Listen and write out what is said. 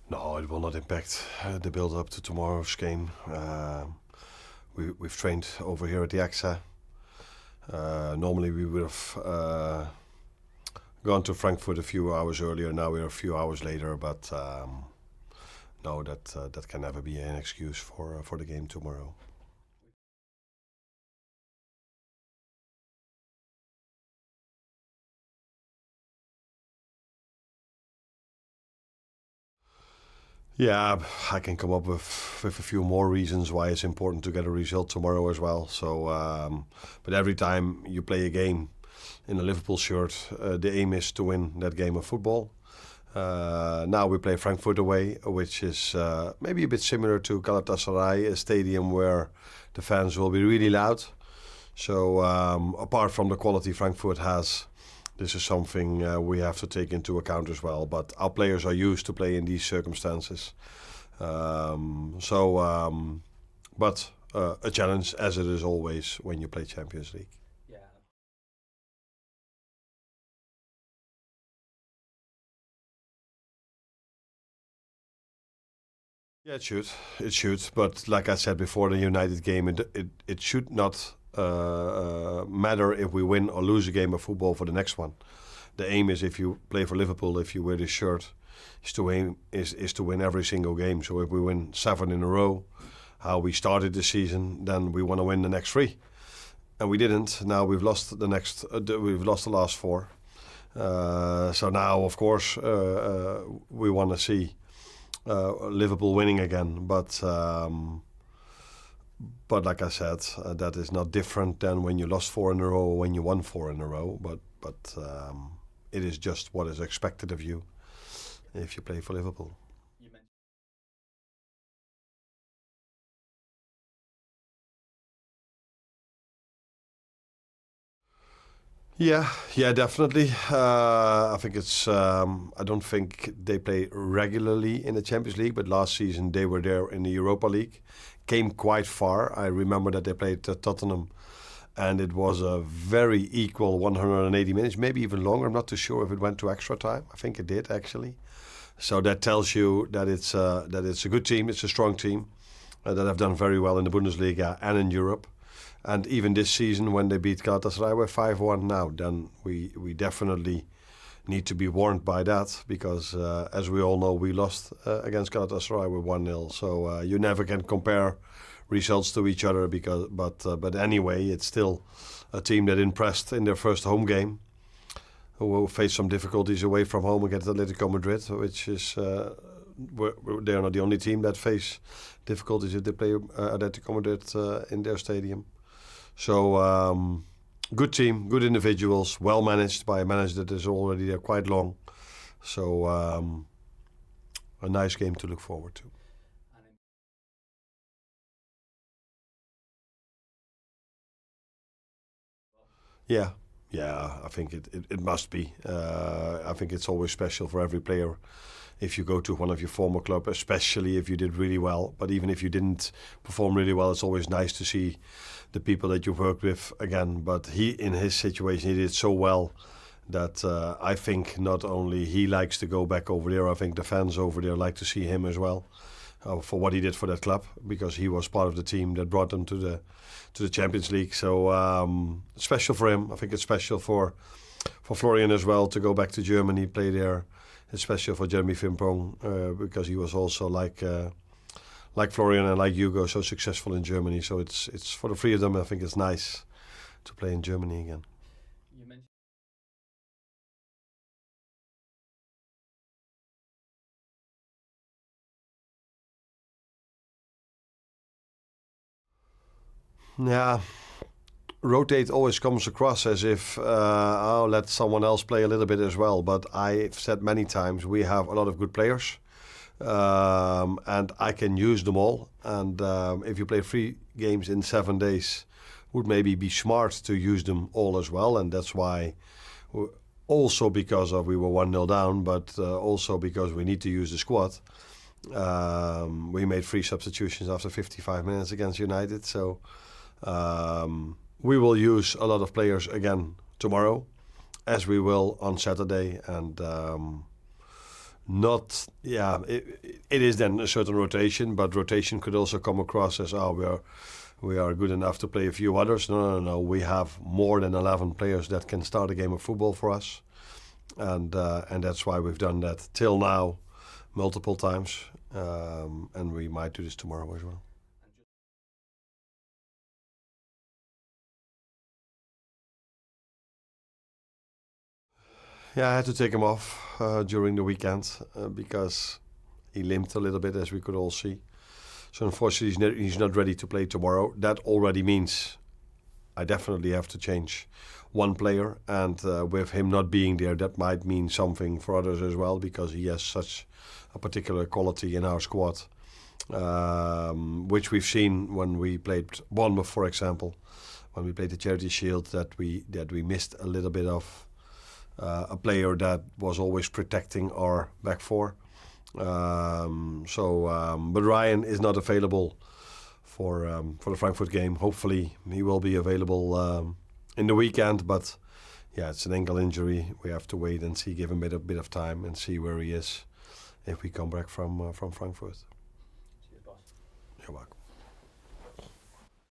No, it will not impact the build-up to tomorrow's game. We've trained over here at the AXA. Normally we would have gone to Frankfurt a few hours earlier. Now we're a few hours later, but no, that can never be an excuse for the game tomorrow. Yeah, I can come up with a few more reasons why it's important to get a result tomorrow as well. So, but every time you play a game in a Liverpool shirt, the aim is to win that game of football. Now we play Frankfurt away, which is maybe a bit similar to Galatasaray, a stadium where the fans will be really loud. So apart from the quality Frankfurt has, this is something we have to take into account as well. But our players are used to play in these circumstances. But a challenge, as it is always when you play Champions League. Yeah, it should. It should. But like I said before, the United game, it should not matter if we win or lose a game of football for the next one. The aim is, if you play for Liverpool, if you wear this shirt, is to win every single game. So if we win 7 in a row, how we started the season, then we want to win the next 3, and we didn't. Now we've lost we've lost the last 4. So now, of course, we want to see Liverpool winning again, but like I said, that is not different than when you lost 4 in a row or when you won 4 in a row. But it is just what is expected of you if you play for Liverpool. Yeah, definitely. I think it's. I don't think they play regularly in the Champions League, but last season they were there in the Europa League, came quite far. I remember that they played Tottenham, and it was a very equal 180 minutes, maybe even longer. I'm not too sure if it went to extra time. I think it did actually. So that tells you that it's a good team. It's a strong team that have done very well in the Bundesliga and in Europe. And even this season, when they beat Galatasaray, we're 5-1 now. Then we definitely need to be warned by that, because as we all know, we lost against Galatasaray with 1-0. So you never can compare results to each other, but anyway, it's still a team that impressed in their first home game, who will face some difficulties away from home against Atletico Madrid, which is they're not the only team that face difficulties if they play Atletico Madrid in their stadium. So good team, good individuals, well managed by a manager that is already there quite long. So a nice game to look forward to. Yeah, I think it must be. I think it's always special for every player if you go to one of your former club, especially if you did really well. But even if you didn't perform really well, it's always nice to see the people that you've worked with again. But in his situation, he did so well that I think not only he likes to go back over there, I think the fans over there like to see him as well, for what he did for that club, because he was part of the team that brought them to the Champions League. So special for him. I think it's special for Florian as well to go back to Germany, play there. It's special for Jeremy Frimpong because he was also like Florian and like Hugo, so successful in Germany. So it's for the 3 of them. I think it's nice to play in Germany again. Yeah, rotate always comes across as if let someone else play a little bit as well. But I've said many times we have a lot of good players, and I can use them all. And if you play 3 games in 7 days, would maybe be smart to use them all as well. And that's why, also because we were 1-0 down, but also because we need to use the squad. We made 3 substitutions after 55 minutes against United. So we will use a lot of players again tomorrow, as we will on Saturday. And Not, yeah, it is then a certain rotation, but rotation could also come across as, we are good enough to play a few others. No. We have more than 11 players that can start a game of football for us, and that's why we've done that till now, multiple times, and we might do this tomorrow as well. Yeah, I had to take him off during the weekend because he limped a little bit, as we could all see. So unfortunately, he's not ready to play tomorrow. That already means I definitely have to change one player, and with him not being there, that might mean something for others as well, because he has such a particular quality in our squad, which we've seen when we played Bournemouth, for example, when we played the Charity Shield, that we missed a little bit of a player that was always protecting our back four. But Ryan is not available for the Frankfurt game. Hopefully, he will be available in the weekend. But yeah, it's an ankle injury. We have to wait and see, give him a bit of time, and see where he is if we come back from Frankfurt. Cheers, boss. You're welcome.